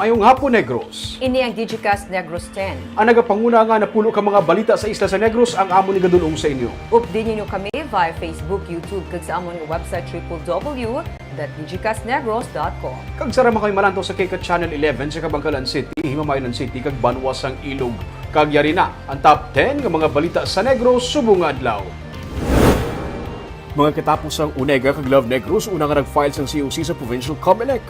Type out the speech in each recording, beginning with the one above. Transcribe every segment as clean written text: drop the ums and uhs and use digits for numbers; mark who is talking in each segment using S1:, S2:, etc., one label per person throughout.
S1: Mayong hapon, Negros.
S2: Ini ang Digicast Negros X.
S1: Ang nagapanguna nga napulo ka mga balita sa isla sa Negros ang amon ni gadulong sa inyo.
S2: Update niyo kami via Facebook, YouTube, kag sa amon website www.digicastnegros.com.
S1: Kag sarama kami malantaw sa Kika Channel 11 sa Kabangkalan City, Himamaylan City, kag Banwas ang Ilog. Kag yari na ang top 10 nga mga balita sa Negros subong adlaw. Mga katapos ang Unega kag Love Negros, una nga nag-file sang COC sa Provincial Comelec.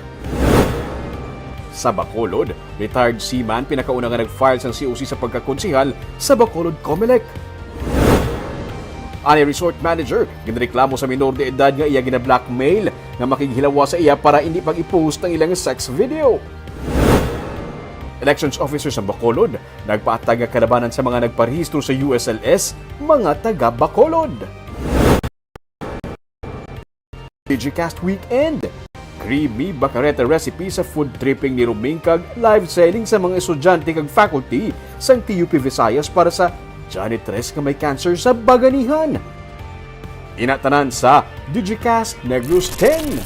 S1: Sa Bacolod, retired seaman pinakauna nga nag-file sang COC sa pagkakonsihal sa Bacolod Comelec. Ani resort manager, ginreklamo sa minor de edad nga iya gina-blackmail nga makighilawa sa iya para hindi pag-i-post ang ilang sex video. Elections officer sa Bacolod, nagpaatag nga kalabanan sa mga nagparehistro sa USLS, mga taga Bacolod. Digicast Weekend. Creamy bacareta recipe sa food tripping ni Rumingkag, live selling sa mga estudyante kag faculty sa TUP Visayas para sa janitress nga may cancer sa baganihan. Inatanan sa Digicast Negros X.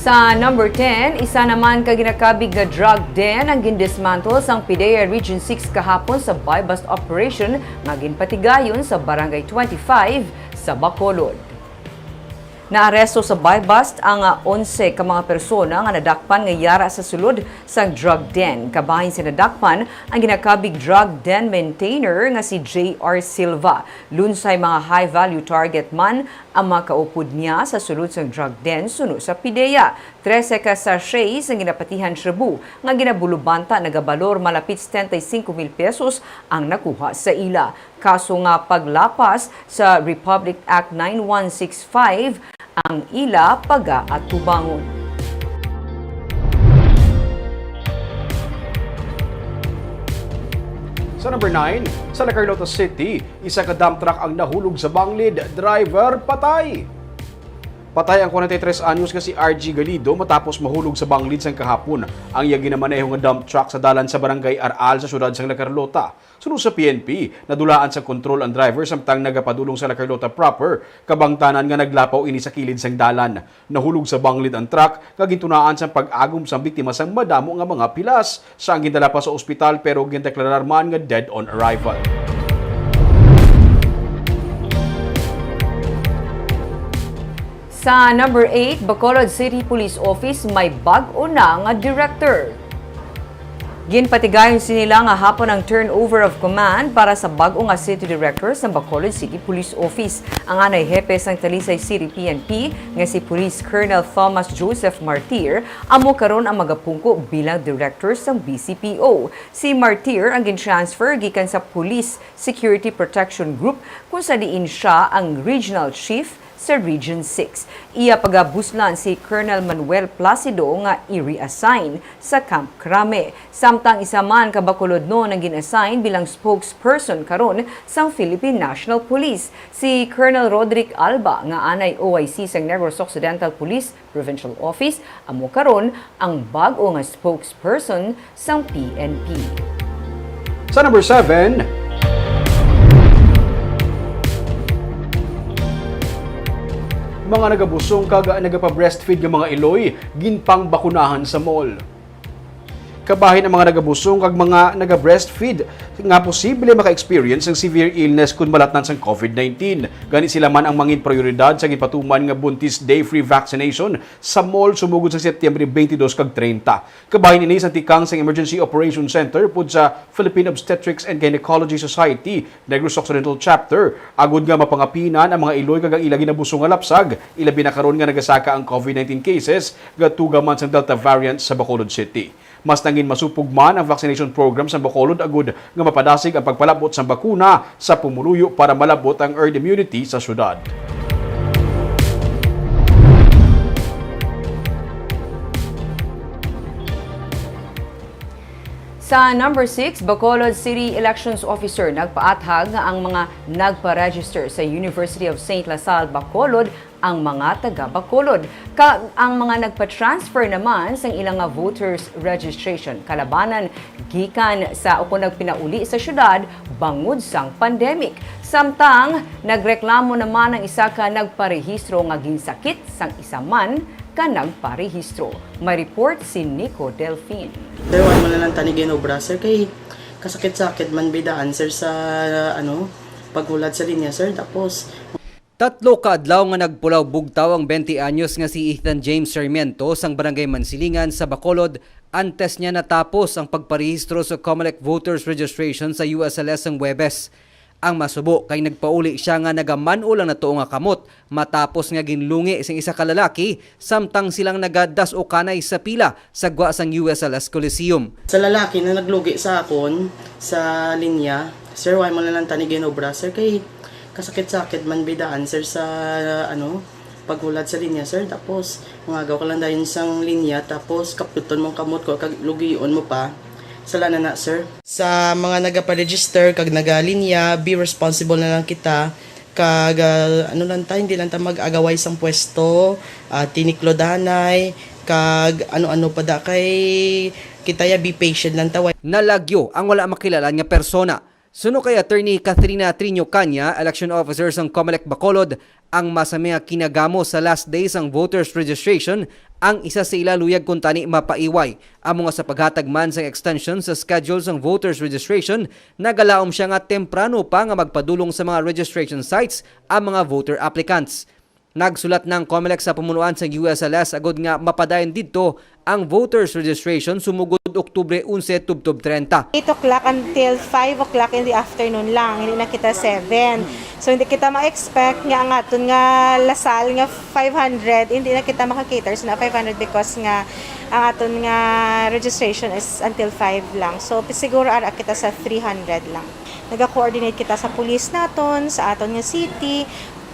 S2: Sa number 10, isa naman ka ginakabig nga drug den ang gindismantle sang PDEA Region 6 kahapon sa buy-bust operation nga ginpatigayon sa Barangay 25 sa Bacolod. Naaresto sa buy-bust ang 11 ka mga persona nga nadakpan nga yara sa sulod sang drug den. Kabahin sa nadakpan ang ginakabig drug den maintainer nga si J.R. Silva. Lunsay mga high-value target man ang makaupod niya sa sulod sang drug den suno sa PDEA. 13 ka sachets ang ginapatihan Cebu nga ginabulubanta nagabalor malapit 75,000 pesos ang nakuha sa ila. Kaso nga paglapas sa Republic Act 9165 ang ila pag-aatubangon.
S1: Sa number 9, sa Bacolod City, isa ka dump truck ang nahulog sa banglid, driver patay. Patay ang 43 anyos nga si RG Galido matapos mahulog sa banglid sang kahapon. Ang iya ginamaneho nga dump truck sa dalan sa barangay Aral sa syudad sang La Carlota. Sunod sa PNP, nadulaan sa kontrol ang driver samtang nagapadulong sa La Carlota proper, kabangtanan nga naglapaw ini sa kilid sang dalan. Nahulog sa banglid ang truck, kagintunaan sa pag-agom sa biktima sang madamo nga mga pilas. Siya ang gindala pa sa ospital pero gindeklarar man nga dead on arrival.
S2: Sa number 8, Bacolod City Police Office may bag-o na nga director. Ginpatigayon sinila nga hapon ang turnover of command para sa bag-o nga city director sa Bacolod City Police Office. Ang anay hepe sang Talisay City PNP nga si Police Colonel Thomas Joseph Martir amo karon ang magapungko bilang director sang BCPO. Si Martir ang gin-transfer gikan sa Police Security Protection Group kung sa diin siya ang regional chief sa Region 6. Iya pagabuslan si Colonel Manuel Placido nga i-reassign sa Camp Crame. Samtang isa man ka Bacolod no nang gin-assign bilang spokesperson karon sa Philippine National Police. Si Colonel Roderick Alba nga anay OIC sa Negros Occidental Police Provincial Office amo karon ang bag-o nga spokesperson sa PNP.
S1: Sa number 7, mga nagabusong kag nagapa-breastfeed ng mga iloy, ginpang bakunahan sa mall. Kabahin ang mga nagabusong kag mga naga-breastfeed nga posible maka-experience ng severe illness kung malatnan sang COVID-19. Gani sila man ang mangin prioridad sa gipatuman nga buntis day-free vaccination sa mall sumugod sa Setyembre 22 kag 30. Kabahin ini sa tikang sang Emergency Operations Center pud sa Philippine Obstetrics and Gynecology Society Negros Occidental Chapter. Agud nga mapangapinan ang mga iloy kag ang ila ginabusong nga lapsag. Ilabi na karon nga nagasaka ang COVID-19 cases gatuga man sang Delta variant sa Bacolod City. Mas nangin masupog man ang vaccination program sa Bacolod agud nga mapadasig ang pagpalabot sa bakuna sa pumuluyo para malabot ang herd immunity sa syudad.
S2: Sa number 6, Bacolod City Elections Officer nagpaathag nga ang mga nagpa-register sa University of St. La Salle, Bacolod ang mga taga Bacolod. Ang mga nagpa-transfer naman sa ilang nga voters registration kalabanan gikan sa upo nagpinauli sa syudad bangod sang pandemic. Samtang nagreklamo naman ang isa ka nagparehistro nga ginsakit sang isa man ka nagparehistro. May report si Nico Delfin.
S3: Sir, wala mo na lang tanigin obra, sir, kay kasakit-sakit man bidaan, sir, sa paghulat sa linya, sir. Tapos,
S4: Tatlo ka adlaw nga nagpulaw bugtaw ang 20 anyos nga si Ethan James Sarmiento sang barangay Mansilingan sa Bacolod antes niya natapos ang pagparehistro sa COMELEC Voters Registration sa USLS ang Huwebes. Ang masubo kay nagpauli siya nga nagamanulang na tuong nga kamot matapos nga ginlungi sing isa ka lalaki samtang silang nagadas o kanay sa pila sa gwa sang USLS Coliseum.
S3: sa lalaki na naglugi sa akon sa linya, sir, wala mo na lang tanigin obra, sir, kay kasakit-sakit man bidaan, sir, sa paghulat sa linya, sir. Tapos, mangagaw ka lang dahil sang linya, tapos kaputon mong kamot ko, kag lugion mo pa. Sala na, sir. Sa mga nagpa-register, kag nagalinya, be responsible na lang kita. Kag, lang tayo, hindi lang tayo mag-agaway sang pwesto, tiniklodanay, kag ano-ano pa da, kay kita ya, be patient lang tayo.
S4: Nalagyo ang wala makilalan nga persona. Suno kay Attorney Catherina Trino Canya, election officer sang COMELEC Bacolod, ang masami nga kinagamo sa last days ang voters registration ang isa sa ilaluyag kung tani mapaiway. Amo nga sa paghatag man sa extension sa schedule sang voters registration, nagalaom siya nga temprano pa nga magpadulong sa mga registration sites ang mga voter applicants. Nagsulat ng COMELEC sa pamunuan sa USLS agod nga mapadayon didto ang voters registration sumugod Oktubre 11 tubtob 30.
S5: 8 o'clock until 5 o'clock in the afternoon lang, hindi na kita 7. So hindi kita ma-expect nga ang aton nga lasal nga 500, hindi na kita makakater na 500 because nga ang aton nga registration is until 5 lang. So siguro ara kita sa 300 lang. Naga-coordinate kita sa police naton, sa aton nga city,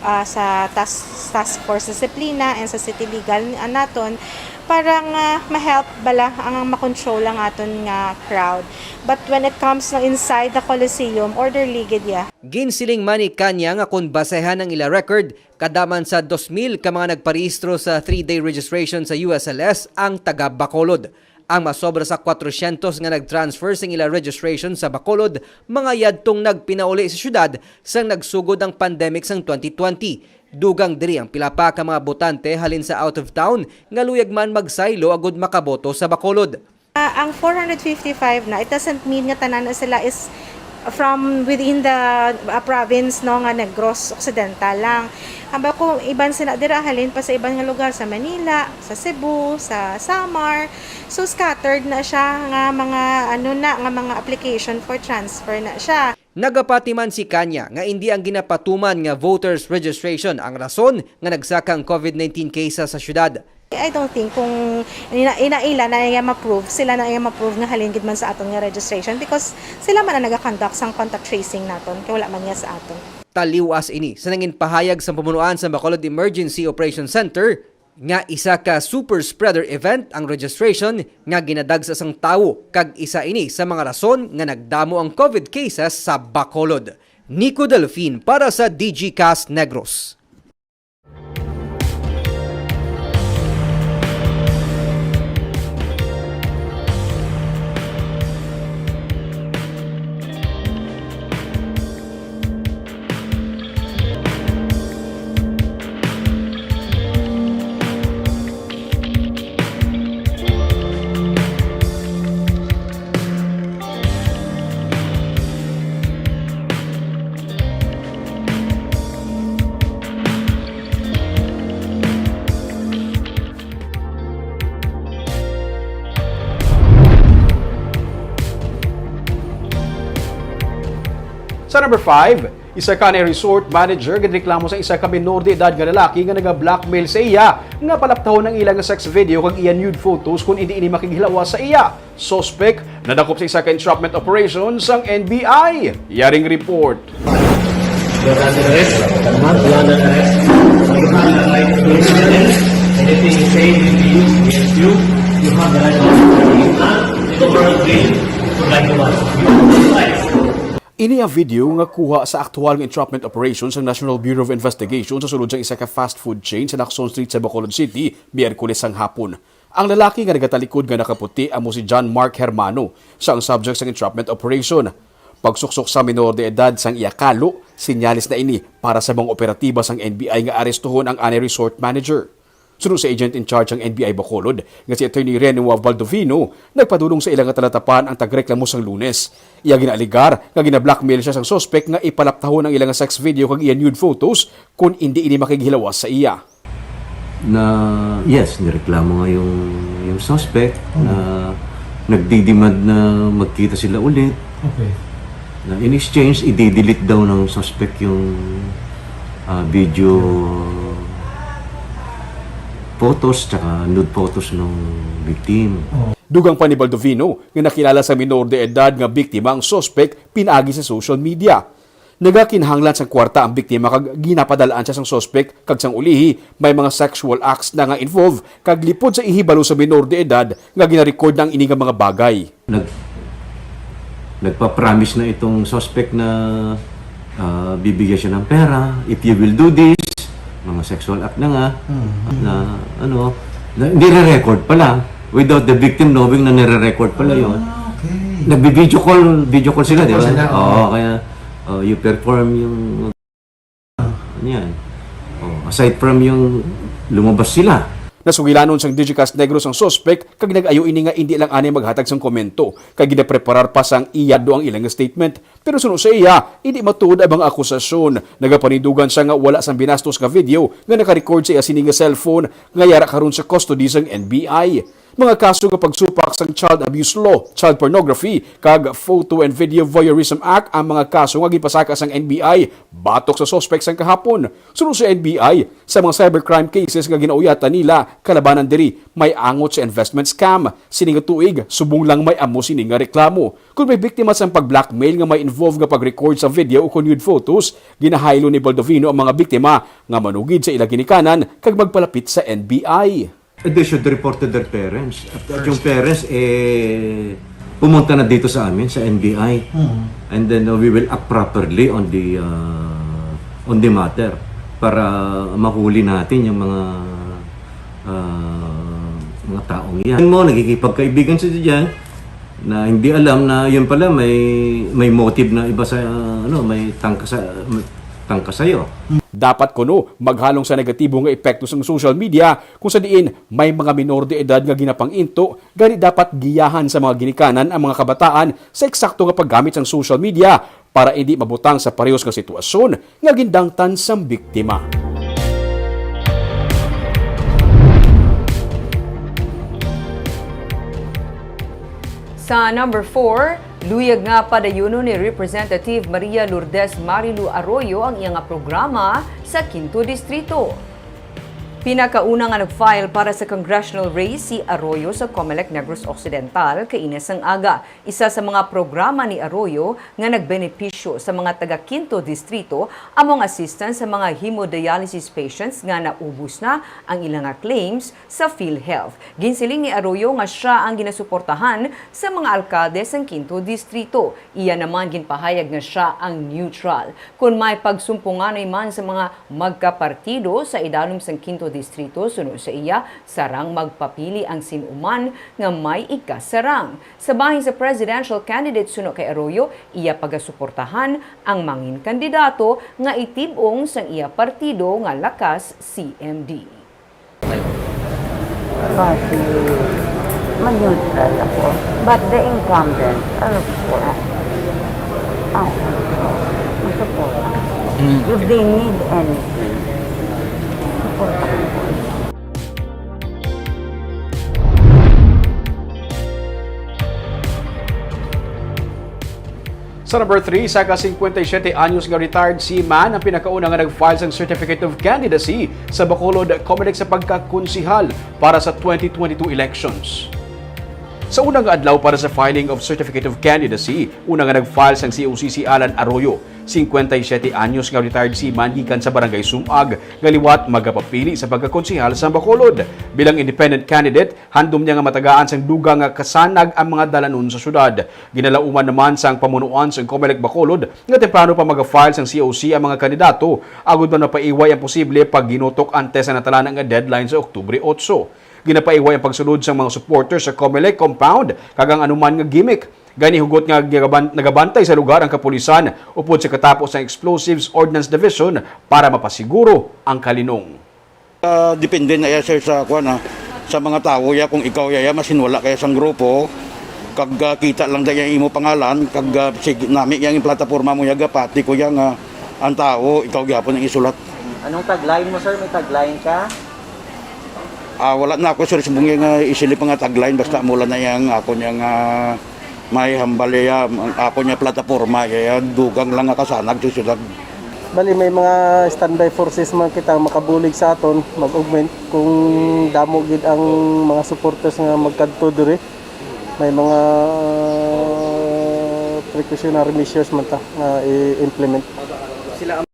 S5: sa task force disiplina and sa city legal naton para nga ma-help bala ang makontrol ang aton nga crowd. But when it comes na inside the Coliseum, orderly gid ya.
S4: Ginsiling man ni Kanya nga kung basehan ang ila record, kadaman sa 2,000 ka mga nagparehistro sa 3-day registration sa USLS ang taga Bacolod. Ang masobra sa 400 nga nag-transfer sing ila registration sa Bacolod, mga yadtong nagpinauli sa syudad sang nagsugod ang pandemic sang 2020. Dugang diri ang pila pa ka mga botante halin sa out of town nga luyag man magsaylo agud makaboto sa Bacolod.
S5: Ang 455 na, it doesn't mean nga tanan na sila is from within the province no nga Negros Occidental lang. Amba ko iban sila dira halin pa sa ibang nga lugar sa Manila, sa Cebu, sa Samar. So scattered na siya nga mga nga mga application for transfer na siya.
S4: Nagapati man si Kanya nga hindi ang ginapatuman nga voters registration ang rason nga nagsakang COVID-19 cases sa syudad.
S5: I don't think kung inaila na iya ma-prove, sila na iya ma-prove nga halin gid man sa aton nga registration because sila man ang naga-conduct sang contact tracing naton kay wala man niya sa aton.
S4: Taliwas ini sa nangin pahayag sa pamunuan sa Bacolod Emergency Operation Center nga isa ka super spreader event ang registration nga ginadag sa sang tawo kag isa ini sa mga rason nga nagdamo ang COVID cases sa Bacolod. Nico Delfin para sa Digicast Negros.
S1: Sa number 5, isa ka na resort manager gidreklamo sa isa ka minor de edad nga lalaki nga naga-blackmail sa iya nga palaptahon ng ilang sex video kag iya nude photos kung hindi ini makighilawa sa iya. Suspect nadakop sa isa ka entrapment operation sang NBI. Yaring report.
S6: Anything you say will be used against you. You have the right to speak. It's a moral claim to like to watch.
S1: Ini ang video nga kuha sa aktual nga entrapment operations ng National Bureau of Investigation sa sulod sang isa ka fast food chain sa Lacson Street sa Bacolod City, Miyerkules ang hapon. Ang lalaki nga nagatalikod nga nakaputi amo si John Mark Hermano sa ang subject sa entrapment operation. Pagsuksok sa minor de edad sang iyakalo, sinyalis na ini para sa mga operatiba sang NBI nga arestuhon ang ani resort manager. Sunod sa agent in charge ng NBI Bacolod, nga si Attorney Renua Valdovino, nagpadulong sa ilang talatapan ang tagreklamo sang Lunes. Iya ginaaligar nga gina-blackmail siya sang suspect nga ipalaptahon ang ilang sex video kag iya nude photos kung hindi ini makighilawas sa iya.
S7: Na yes, nireklamo nga yung suspect na nagdidemand na magkita sila ulit.
S6: Okay.
S7: Na in exchange, i-delete daw ng suspect yung video photos tsaka nude photos ng victim.
S1: Dugang pa ni Valdovino nga nakilala sa minor de edad nga biktima ang suspect pinagi sa social media. Nagakinhanglan sa kwarta ang biktima kag ginapadalaan siya sang suspect kag sang ulihi may mga sexual acts na nga involve kag lipod sa ihibalo sa minor de edad nga gina-record ng ini nga mga bagay.
S7: Nagpa-promise na itong suspect na bibigyan siya ng pera if you will do this, mga sexual act na nga, na nire-record pala without the victim knowing na nire-record pala yun.
S6: Okay.
S7: Nagbi-video call sila, di ba?
S6: Sila,
S7: Oo, kaya you perform yung yan. Aside from yung lumabas sila.
S1: Nasugilanon sang Digicast Negros ang suspect kag nag-ayo ini nga hindi lang ani maghatag sang komento kag ginapreparar pa sang iya do ang ilang statement. Pero sunod sa iya, hindi matuod ang akusasyon. Nagapanidugan siya nga wala sang binastos nga video nga naka-record sa iya sini nga cellphone nga yara karon sa custody sang NBI. Mga kaso nga pagsupak sang Child Abuse Law, Child Pornography, kag Photo and Video Voyeurism Act ang mga kaso nga gipasaka sang NBI batok sa suspect sang kahapon. Sunod sa NBI, sa mga cybercrime cases nga ginauyatan nila, kalabanan diri may angot sa investment scam. Sini nga tuig, subong lang may amo sini nga reklamo. Kung may biktima sang pag-blackmail nga may involve nga pag-record sa video o nude photos, ginahaylo ni Valdovino ang mga biktima nga manugid sa ilang ginikanan kag magpalapit sa NBI.
S7: They should report to their parents. At yung parents, pumunta na dito sa amin, sa NBI. And then we will act properly on the matter para mahuli natin yung mga taong yan. Nagkikipagkaibigan sila dyan na hindi alam na yun pala may motive na iba sa, may tangka sa'yo.
S1: Dapat kuno maghalong sa negatibo nga epekto sa social media kung sa diin may mga minor de edad nga ginapang-into, gani dapat giyahan sa mga ginikanan ang mga kabataan sa eksakto nga paggamit ng social media para hindi mabutang sa parehas nga sitwasyon nga gindangtan sa biktima.
S2: Sa number 4, luyag nga padayuno ni Representative Maria Lourdes Marilu Arroyo ang iyang programa sa 5th Distrito. Pinakauna nga nag-file para sa congressional race si Arroyo sa Comelec Negros Occidental kay Ines ang aga. Isa sa mga programa ni Arroyo nga nagbenepisyo sa mga taga 5th Distrito among assistance sa mga hemodialysis patients nga naubos na ang ilang claims sa PhilHealth. Ginsiling ni Arroyo nga siya ang ginasuportahan sa mga alkalde sa 5th Distrito. Iya naman ginpahayag nga siya ang neutral. Kung may pagsumpunganay man sa mga magkapartido sa idalom sa 5th Distrito, sunod sa iya, sarang magpapili ang sinuman nga may ikasarang. Sa bahin sa presidential candidate sunod kay Arroyo, iya pagasuportahan ang mangin kandidato nga itibong sang iya partido nga lakas CMD.
S8: Kasi mag-neutral ako. But the incumbent, of course, support. If they need anything, support ako.
S1: Sa number 3, sa ka-57 anyos nga retired seaman ang pinakauna nga nag-file sang Certificate of Candidacy sa Bacolod Comelec sa pagkakonsihal para sa 2022 elections. Sa unang adlaw para sa filing of Certificate of Candidacy, una nga nag-file sang COC si Alan Arroyo, 57 anyos nga retired seaman gikan sa Barangay Sumag, galiwat magapapili sa pagkakonsihal sa Bacolod. Bilang independent candidate, handom niya nga matagaan sang duga nga kasanag ang mga dalanon sa syudad. Ginalauman naman sang pamunuan sa Comelec Bacolod nga temprano pa mag-file sang COC ang mga kandidato, agud man mapaiway ang posible pag ginutok antes sa natalanang nga deadline sa Oktubre 8. Ginapaiway ang pagsulod sa mga supporters sa Comelec compound kagang anuman nga gimmick. Gani hugot nga nagabantay sa lugar ang kapulisan upod sa katapos ng Explosives Ordnance Division para mapasiguro ang kalinong.
S9: Depende na sir sa sa mga tao ya kung ikaw ya masinwala kaya sang grupo kag kita lang da imo pangalan kag nami yang plataporma mo yaga pati ko yang ang tao ikaw gyapon ang isulat.
S10: Anong tagline mo sir? May tagline ka?
S9: Wala na ako sir subungi nga isilip nga tagline basta mula na yang ako yang may hambaliya ako niya plataporma ya dugang lang nga kasanag sa syudad.
S11: Bali may mga standby forces man kita makabulig sa aton mag-augment kung damo gid ang mga supporters nga magkadto diri. May mga precautionary measures man ta nga i-implement. Sila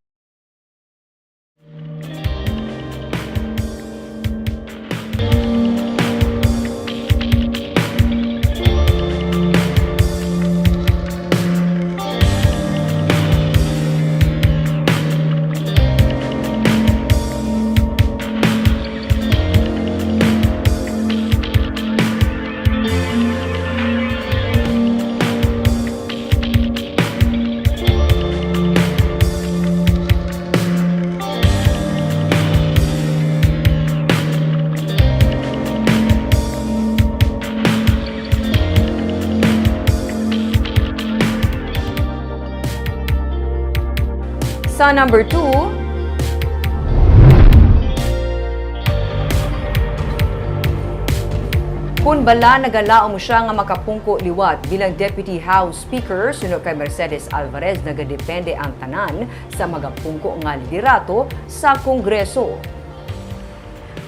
S2: Sa number 2, kung bala nagalao mo siya nga makapungko liwat bilang Deputy House Speaker, sunod kay Mercedes Alvarez nagadepende ang tanan sa magapungko nga liderato sa Kongreso.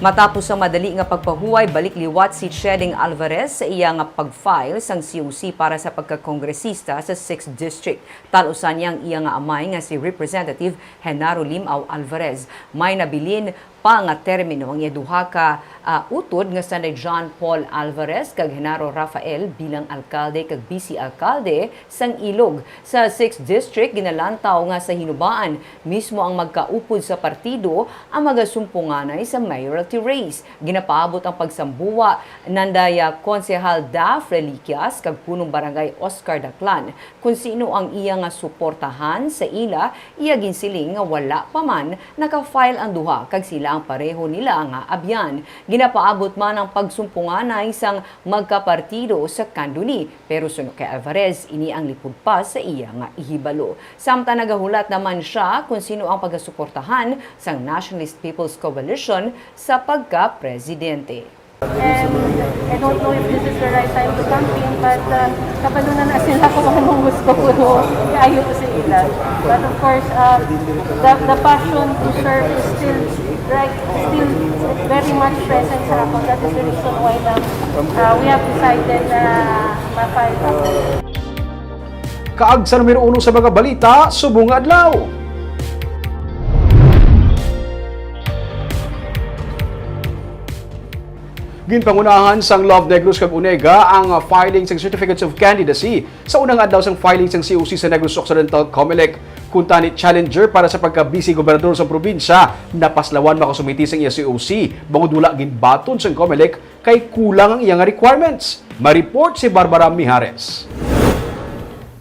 S2: Matapos ang madali nga pagpahuway, balik liwat si Cheding Alvarez sa iya nga pag-file sang COC para sa pagkakongresista sa 6th District. Talusan niya ang iya nga amay nga si Representative Genaro Limao Alvarez. May nabilin pa nga termino ang duha ka utod nga sa John Paul Alvarez kag Genaro Rafael bilang alkalde kag vice alkalde sang Ilog. Sa 6th District ginalantaw nga sa hinubaan mismo ang magkaupod sa partido ang magasumpunganay sa mayoralty race. Ginapaabot ang pagsambuwa nandaya Konsehal Daf Reliquias kag punong barangay Oscar Daclan kung sino ang iya nga suportahan sa ila, iya ginsiling nga wala pa man naka-file ang duha kag sila ang pareho nila nga abyan. Ginapaabot man ang pagsumpungan na isang magkapartido sa Kanduni, pero sunod kay Alvarez, ini ang lipod pa sa iya nga ihibalo. Samtang nagahulat naman siya kung sino ang pagasuportahan sa Nationalist People's Coalition sa pagka-presidente.
S5: And I don't know if this is the right time to campaign, but kapalunan na sila kung anong gusto ko, ayaw ko sa ila. But of course, the passion to serve is still very much present sa ako. That is the reason why we have decided na ma-file ako.
S1: Kaag sa numero 1 sa mga balita, subong adlaw. Ginpangunahan sang Love Negros kag Unega ang filing sang Certificates of Candidacy sa unang adlaw sang filing sang COC sa Negros Occidental Comelec. Kunta ni challenger para sa pagka-vice gobernador sa probinsya, napaslawan makasumiti sang iya COC, bangod wala ginbaton sang Comelec kay kulang ang iyang requirements. Ma-report si Barbara Mijares.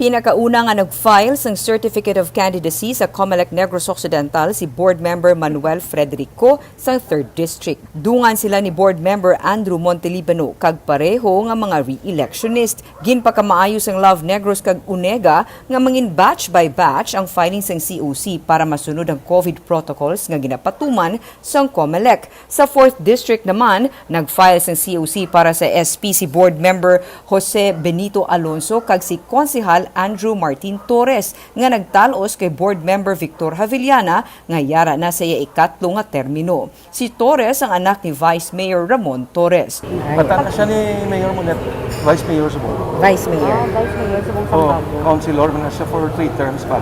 S2: Pinakauna nga nag-file sang Certificate of Candidacy sa Comelec Negros Occidental si Board Member Manuel Frederico sa 3rd District. Dungan sila ni Board Member Andrew Montelibano kag pareho nga mga re-electionist. Ginpakamaayos ang Love Negros kag Unega nga mangin batch by batch ang filing sang COC para masunod ang COVID protocols nga ginapatuman sang Comelec. Sa 4th District naman, nag-file sang COC para sa SP si Board Member Jose Benito Alonso kag si Konsehal Andrew Martin Torres nga nagtalos kay Board Member Victor Havillana nga yara na sa iya ikatlo nga termino. Si Torres ang anak ni Vice Mayor Ramon Torres.
S11: Batan na siya ni Mayor Munet, Vice Mayor Subong.
S2: Vice Mayor.
S5: Vice Mayor, subong
S11: Councilor na siya for 3 terms pa.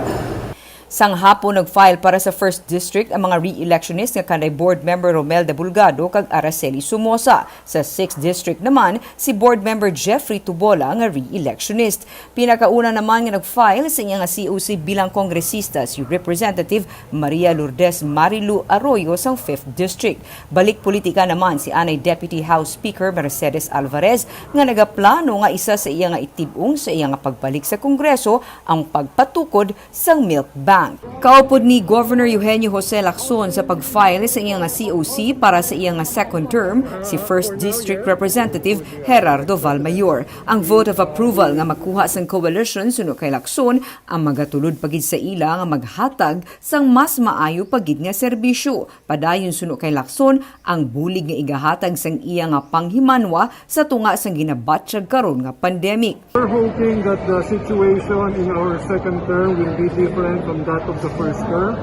S2: Sang hapon nag-file para sa 1st District ang mga re-electionist nga kanday Board Member Romelda Bulgado kag Araceli Somoza. Sa 6th District naman, si Board Member Jeffrey Tubola nga re-electionist. Pinakauna naman nga nag-file sa iya nga COC bilang kongresista si Representative Maria Lourdes Marilu Arroyo sang 5th District. Balik politika naman si anay Deputy House Speaker Mercedes Alvarez nga nagaplano nga isa sa iya nga itibong sa iya nga pagbalik sa Kongreso ang pagpatukod sang milk bank. Kaupod ni Governor Eugenio Jose Lacson sa pag-file sa iyang COC para sa iyang second term si 1st District Representative Gerardo Valmayor. Ang vote of approval nga makuha sang coalition suno kay Lacson ang magatulod pagid sa ila nga maghatag sang mas maayo pagid nga serbisyo. Padayon suno kay Lacson ang bulig nga igahatag sang iya nga panghimanwa sa tunga sang ginabatsyag karon nga pandemic.
S11: We're hoping that the situation in our second term will be different from that of the first term.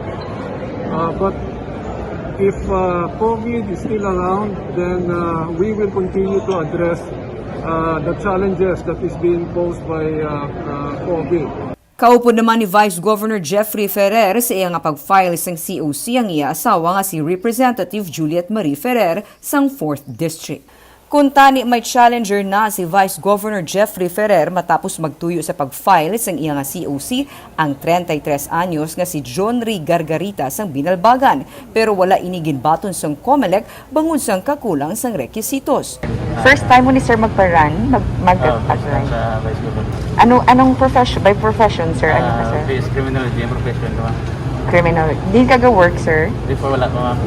S11: But if COVID is still around, then we will continue to address the challenges that is being posed by COVID.
S2: Kaupod naman ni Vice Governor Jeffrey Ferrer sa iya nga pag-file sang COC ang iya asawa nga si Representative Juliet Marie Ferrer sang 4th District. Kung tani may challenger na si Vice Governor Jeffrey Ferrer matapos magtuyo sa pag-file sang iya nga COC ang 33 anyos nga si John Ray Gargarita sang Binalbagan pero wala inigin baton sang COMELEC bangod sang kakulang sang requisitos.
S8: First time mo ni sir magpa-run? Mag-apply?
S6: Sa Vice Governor.
S8: Anong profession? By profession, sir? Ano ka, sir?
S6: Base criminology ang profession ko.
S8: Criminal. Di ka ga-work, sir?
S6: Before wala ko ma'am.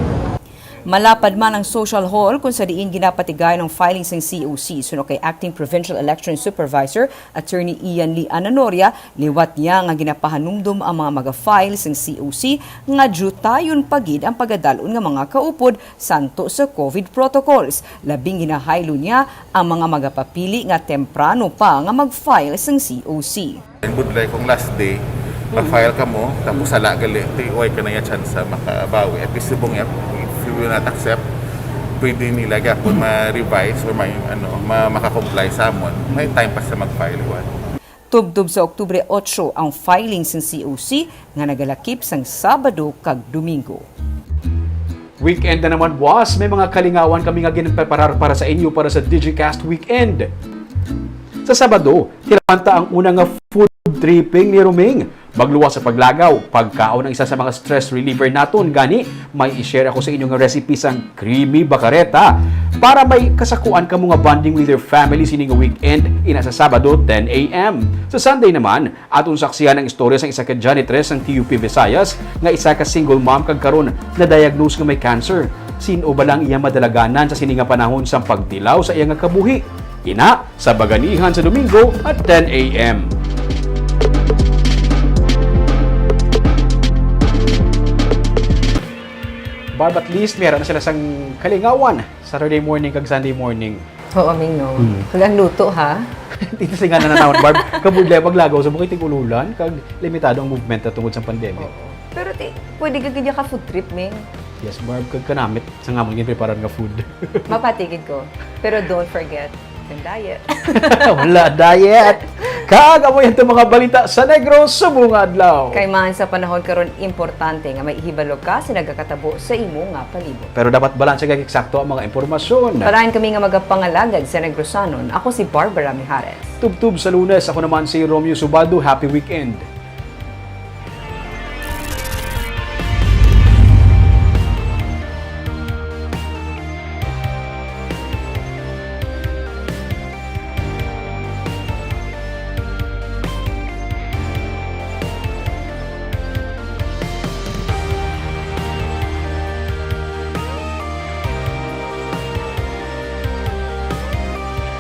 S2: Malapad man ang social hall kung sa diin ginapatigay ng filings ng COC. Suno kay Acting Provincial Election Supervisor, Attorney Ian Lee Ananoria, liwat niya nga ginapahanumdum ang mga maga-files ng COC nga jutayon pagid ang pagadalon nga mga kaupod santo sa COVID protocols. Labing ginahaylo niya ang mga magapapili nga temprano pa nga mag-file ng COC.
S12: Budlay kung last day, pa-file ka mo, tapos sala gali, tiway ka na yung chance makabawi. At least if you will not accept, pwede nila kung ma-revise or makakomply sa amon, may time pa sa mag-file.
S2: Tubtub sa Oktubre 8 ang filings ng COC nga nagalakip sang Sabado kag Domingo.
S1: Weekend na naman, boss. May mga kalingawan kami nga ginpreparar para sa inyo para sa Digicast Weekend. Sa Sabado, tinapanta ang unang food tripping ni Roming. Magluwas sa paglagaw, pagkaon ng isa sa mga stress reliever naton. Gani, may i-share ako sa inyong recipe sang creamy bacareta para may kasakuan ka mga bonding with your family sining weekend ina sa Sabado 10 a.m. Sa Sunday naman, atong saksihan ang istorya sang isa ka janitress ng TUP Visayas nga isa ka single mom kag karon na diagnose nga may cancer. Sino ba lang iya madalaganan sa sininga panahon sang pagtilaw sa iya nga kabuhi? Ina sa Baganihan sa Domingo at 10 a.m. Barb, at least meron na sila sang kalingawan Saturday morning kag Sunday morning.
S2: Oo, Ming, no? Kagang luto, ha?
S1: Dito sa nga na nanawon, Barb, kabudlay paglagaw sa bukit ululan kag limitado ang movement na tungod sa pandemic.
S2: Pero pwede ka ganyan ka food trip, Ming.
S1: Yes, Barb, kag kanamit sa nga mga preparan nga food.
S2: Mapatigid ko. Pero don't forget, yung diet.
S1: Wala diet! Kagamo yan mga balita sa Negros sa bunga adlaw.
S2: Kay man sa panahon karon importante nga may ihibalo ka sa nagakatabo sa imo nga palibot.
S1: Pero dapat balanse kag eksakto ang mga impormasyon.
S2: Parahan kami nga magapangalagad sa Negrosanon. Ako si Barbara Mijares.
S1: Tubtub sa Lunes, ako naman si Romeo Subaldo. Happy weekend!